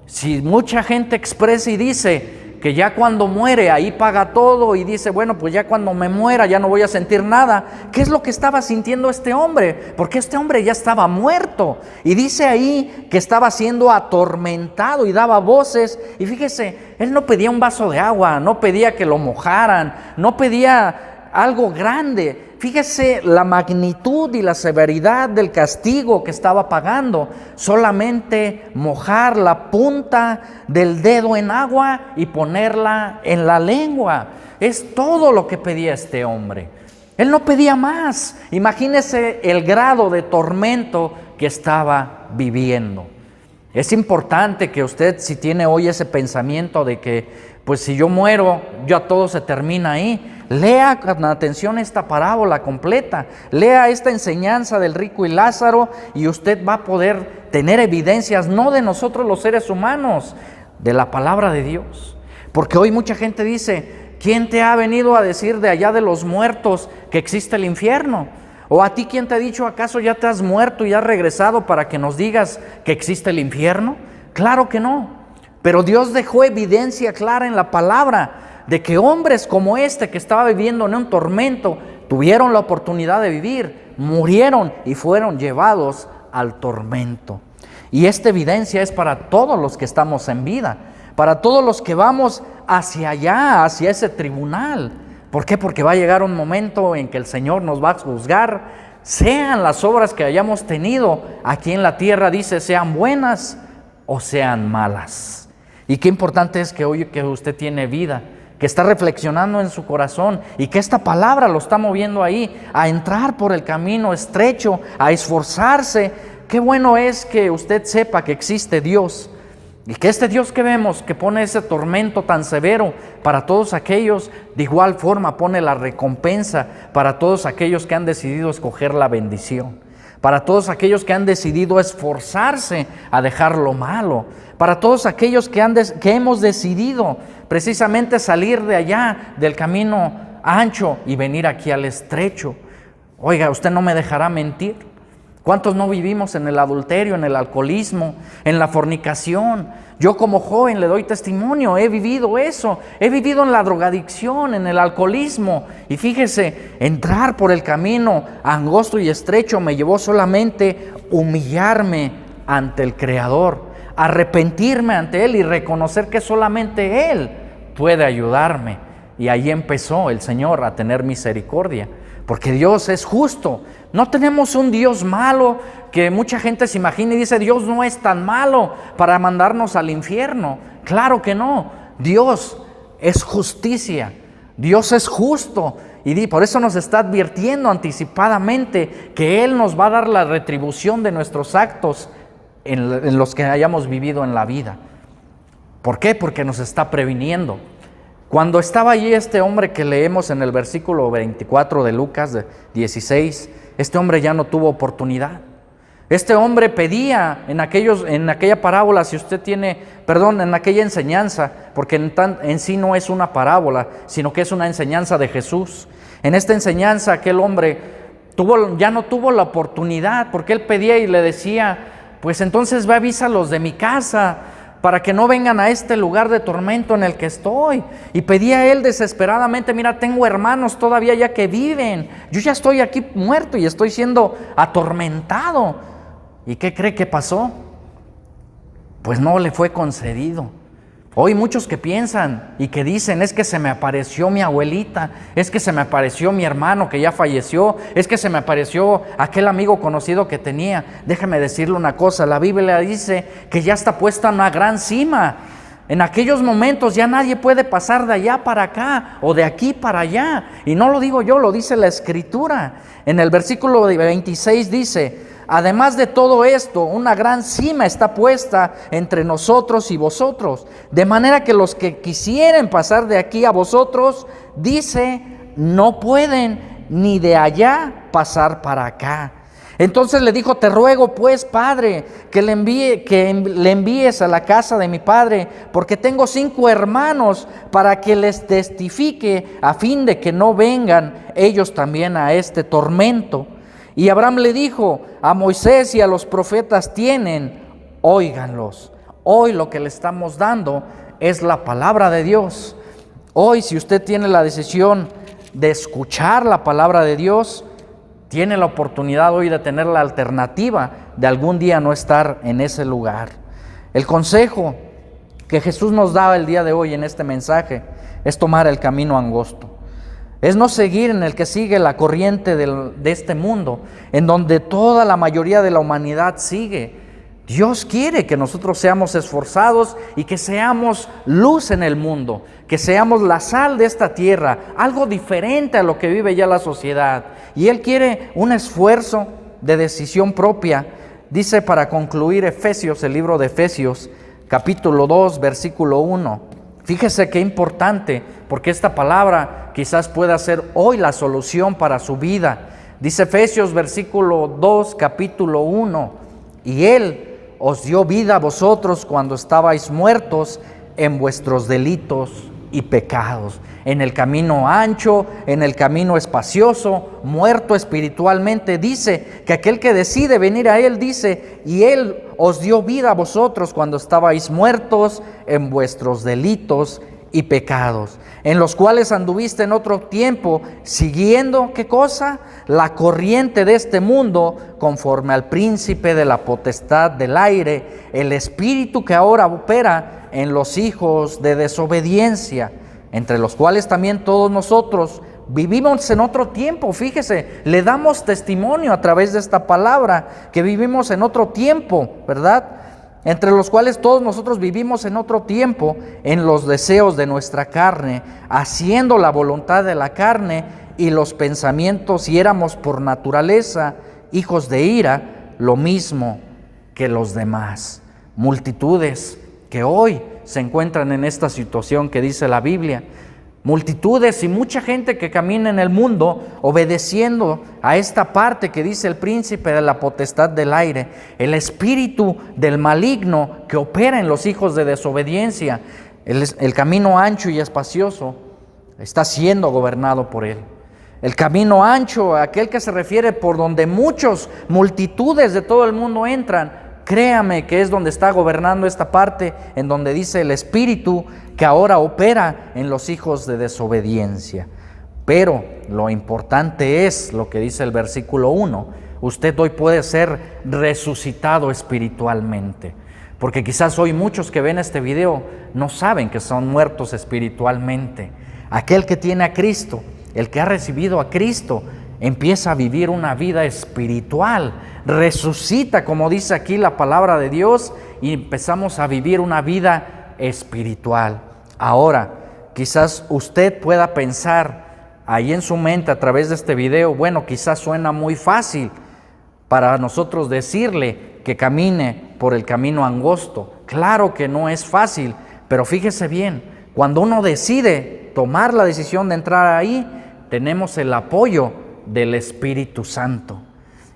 si mucha gente expresa y dice que ya cuando muere ahí paga todo y dice, bueno, pues ya cuando me muera ya no voy a sentir nada. ¿Qué es lo que estaba sintiendo este hombre? Porque este hombre ya estaba muerto. Y dice ahí que estaba siendo atormentado y daba voces. Y fíjese, él no pedía un vaso de agua, no pedía que lo mojaran, no pedía algo grande. Fíjese la magnitud y la severidad del castigo que estaba pagando. Solamente mojar la punta del dedo en agua y ponerla en la lengua. Es todo lo que pedía este hombre. Él no pedía más. Imagínese el grado de tormento que estaba viviendo. Es importante que usted, si tiene hoy ese pensamiento de que, pues si yo muero, ya todo se termina ahí. lea con atención esta parábola completa, lea esta enseñanza del rico y Lázaro, y usted va a poder tener evidencias, no de nosotros los seres humanos, de la palabra de Dios. Porque hoy mucha gente dice: ¿quién te ha venido a decir de allá de los muertos que existe el infierno? ¿O a ti quién te ha dicho, acaso ya te has muerto y has regresado para que nos digas que existe el infierno? Claro que no. Pero Dios dejó evidencia clara en la palabra de que hombres como este que estaba viviendo en un tormento tuvieron la oportunidad de vivir, murieron y fueron llevados al tormento. Y esta evidencia es para todos los que estamos en vida, para todos los que vamos hacia allá, hacia ese tribunal. ¿Por qué? Porque va a llegar un momento en que el Señor nos va a juzgar, sean las obras que hayamos tenido aquí en la tierra, dice, sean buenas o sean malas. Y qué importante es que hoy que usted tiene vida, que está reflexionando en su corazón y que esta palabra lo está moviendo ahí a entrar por el camino estrecho, a esforzarse. Qué bueno es que usted sepa que existe Dios y que este Dios que vemos, que pone ese tormento tan severo para todos aquellos, de igual forma pone la recompensa para todos aquellos que han decidido escoger la bendición, para todos aquellos que han decidido esforzarse a dejar lo malo, para todos aquellos que hemos decidido precisamente salir de allá del camino ancho y venir aquí al estrecho. Oiga, usted no me dejará mentir. ¿Cuántos no vivimos en el adulterio, en el alcoholismo, en la fornicación? Yo como joven le doy testimonio, he vivido eso, he vivido en la drogadicción, en el alcoholismo. Y fíjese, entrar por el camino angosto y estrecho me llevó solamente humillarme ante el Creador, arrepentirme ante Él y reconocer que solamente Él puede ayudarme. Y ahí empezó el Señor a tener misericordia, porque Dios es justo. No tenemos un Dios malo que mucha gente se imagina y dice: Dios no es tan malo para mandarnos al infierno. Claro que no. Dios es justicia, Dios es justo, y por eso nos está advirtiendo anticipadamente que Él nos va a dar la retribución de nuestros actos en los que hayamos vivido en la vida. ¿Por qué? Porque nos está previniendo. Cuando estaba allí este hombre que leemos en el versículo 24 de Lucas 16, este hombre ya no tuvo oportunidad. Este hombre pedía en aquella parábola, en aquella enseñanza, porque en sí no es una parábola, sino que es una enseñanza de Jesús. En esta enseñanza aquel hombre ya no tuvo la oportunidad, porque él pedía y le decía: pues entonces ve, avísalos de mi casa, para que no vengan a este lugar de tormento en el que estoy. Y pedía él desesperadamente: mira, tengo hermanos todavía ya que viven, yo ya estoy aquí muerto y estoy siendo atormentado. ¿Y qué cree que pasó? Pues no le fue concedido. Hoy muchos que piensan y que dicen: es que se me apareció mi abuelita, es que se me apareció mi hermano que ya falleció, es que se me apareció aquel amigo conocido que tenía. Déjame decirle una cosa, la Biblia dice que ya está puesta en una gran cima. En aquellos momentos ya nadie puede pasar de allá para acá o de aquí para allá. Y no lo digo yo, lo dice la Escritura. En el versículo 26 dice: además de todo esto, una gran cima está puesta entre nosotros y vosotros, de manera que los que quisieren pasar de aquí a vosotros, dice, no pueden ni de allá pasar para acá. Entonces le dijo: te ruego pues, Padre, que le envíes a la casa de mi padre, porque tengo 5 hermanos, para que les testifique, a fin de que no vengan ellos también a este tormento. Y Abraham le dijo: a Moisés y a los profetas tienen, óiganlos. Hoy lo que le estamos dando es la palabra de Dios. Hoy, si usted tiene la decisión de escuchar la palabra de Dios, tiene la oportunidad hoy de tener la alternativa de algún día no estar en ese lugar. El consejo que Jesús nos da el día de hoy en este mensaje es tomar el camino angosto. Es no seguir en el que sigue la corriente de este mundo, en donde toda la mayoría de la humanidad sigue. Dios quiere que nosotros seamos esforzados y que seamos luz en el mundo, que seamos la sal de esta tierra, algo diferente a lo que vive ya la sociedad. Y Él quiere un esfuerzo de decisión propia. Dice, para concluir, Efesios, el libro de Efesios, capítulo 2, versículo 1. Fíjese qué importante, porque esta palabra quizás pueda ser hoy la solución para su vida. Dice Efesios versículo 2, capítulo 1, y Él os dio vida a vosotros cuando estabais muertos en vuestros delitos y pecados, en el camino ancho, en el camino espacioso, muerto espiritualmente. Dice que aquel que decide venir a Él, dice, y Él os dio vida a vosotros cuando estabais muertos en vuestros delitos y pecados, en los cuales anduviste en otro tiempo, siguiendo, ¿qué cosa? La corriente de este mundo, conforme al príncipe de la potestad del aire, el espíritu que ahora opera en los hijos de desobediencia, entre los cuales también todos nosotros vivimos en otro tiempo. Fíjese, le damos testimonio a través de esta palabra que vivimos en otro tiempo, ¿verdad? Entre los cuales todos nosotros vivimos en otro tiempo, en los deseos de nuestra carne, haciendo la voluntad de la carne y los pensamientos, y éramos por naturaleza hijos de ira, lo mismo que los demás. Multitudes que hoy se encuentran en esta situación que dice la Biblia. Multitudes y mucha gente que camina en el mundo obedeciendo a esta parte que dice el príncipe de la potestad del aire, el espíritu del maligno que opera en los hijos de desobediencia. El camino ancho y espacioso está siendo gobernado por él. El camino ancho, aquel que se refiere por donde multitudes de todo el mundo entran, créame que es donde está gobernando esta parte, en donde dice el espíritu que ahora opera en los hijos de desobediencia. Pero lo importante es lo que dice el versículo 1. Usted hoy puede ser resucitado espiritualmente. Porque quizás hoy muchos que ven este video no saben que son muertos espiritualmente. Aquel que tiene a Cristo, el que ha recibido a Cristo, empieza a vivir una vida espiritual, resucita, como dice aquí la palabra de Dios, y empezamos a vivir una vida espiritual. Ahora, quizás usted pueda pensar ahí en su mente a través de este video, bueno, quizás suena muy fácil para nosotros decirle que camine por el camino angosto. Claro que no es fácil, pero fíjese bien, cuando uno decide tomar la decisión de entrar ahí, tenemos el apoyo del Espíritu Santo.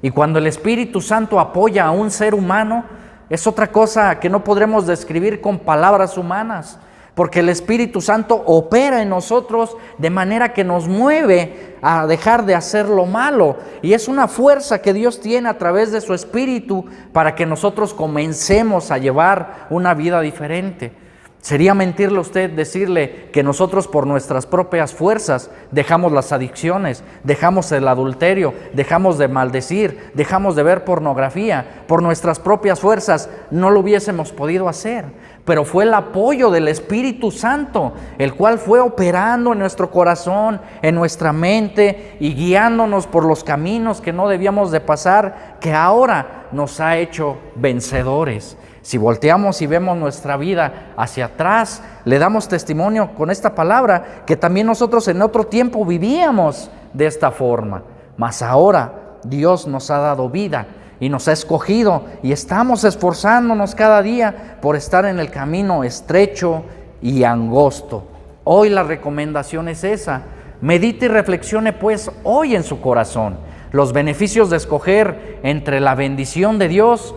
Y cuando el Espíritu Santo apoya a un ser humano, es otra cosa que no podremos describir con palabras humanas, porque el Espíritu Santo opera en nosotros de manera que nos mueve a dejar de hacer lo malo, y es una fuerza que Dios tiene a través de su Espíritu para que nosotros comencemos a llevar una vida diferente. Sería mentirle a usted decirle que nosotros por nuestras propias fuerzas dejamos las adicciones, dejamos el adulterio, dejamos de maldecir, dejamos de ver pornografía. Por nuestras propias fuerzas no lo hubiésemos podido hacer, pero fue el apoyo del Espíritu Santo, el cual fue operando en nuestro corazón, en nuestra mente y guiándonos por los caminos que no debíamos de pasar, que ahora nos ha hecho vencedores. Si volteamos y vemos nuestra vida hacia atrás, le damos testimonio con esta palabra que también nosotros en otro tiempo vivíamos de esta forma. Mas ahora Dios nos ha dado vida y nos ha escogido y estamos esforzándonos cada día por estar en el camino estrecho y angosto. Hoy la recomendación es esa. Medite y reflexione pues hoy en su corazón los beneficios de escoger entre la bendición de Dios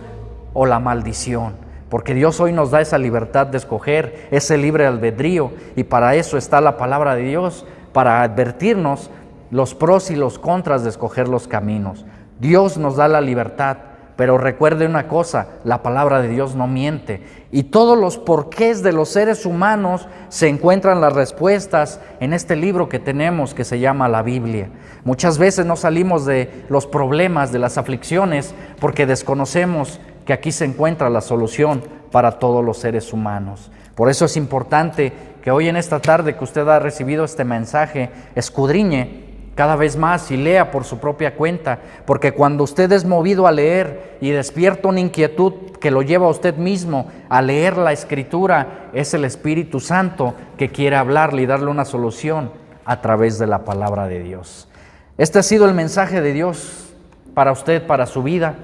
o la maldición, porque Dios hoy nos da esa libertad de escoger, ese libre albedrío, y para eso está la palabra de Dios, para advertirnos los pros y los contras de escoger los caminos. Dios nos da la libertad, pero recuerde una cosa, la palabra de Dios no miente, y todos los porqués de los seres humanos se encuentran las respuestas en este libro que tenemos que se llama la Biblia. Muchas veces no salimos de los problemas, de las aflicciones, porque desconocemos que aquí se encuentra la solución para todos los seres humanos. Por eso es importante que hoy en esta tarde que usted ha recibido este mensaje, escudriñe cada vez más y lea por su propia cuenta, porque cuando usted es movido a leer y despierta una inquietud que lo lleva a usted mismo a leer la Escritura, es el Espíritu Santo que quiere hablarle y darle una solución a través de la palabra de Dios. Este ha sido el mensaje de Dios para usted, para su vida.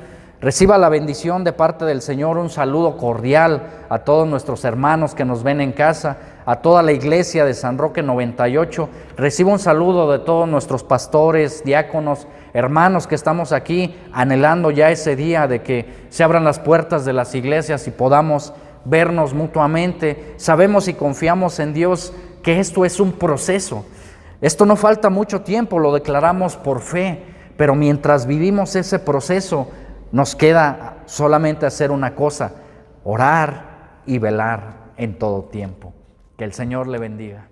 Reciba la bendición de parte del Señor, un saludo cordial a todos nuestros hermanos que nos ven en casa, a toda la iglesia de San Roque 98. Reciba un saludo de todos nuestros pastores, diáconos, hermanos que estamos aquí anhelando ya ese día de que se abran las puertas de las iglesias y podamos vernos mutuamente. Sabemos y confiamos en Dios que esto es un proceso. Esto no falta mucho tiempo, lo declaramos por fe, pero mientras vivimos ese proceso, nos queda solamente hacer una cosa: orar y velar en todo tiempo. Que el Señor le bendiga.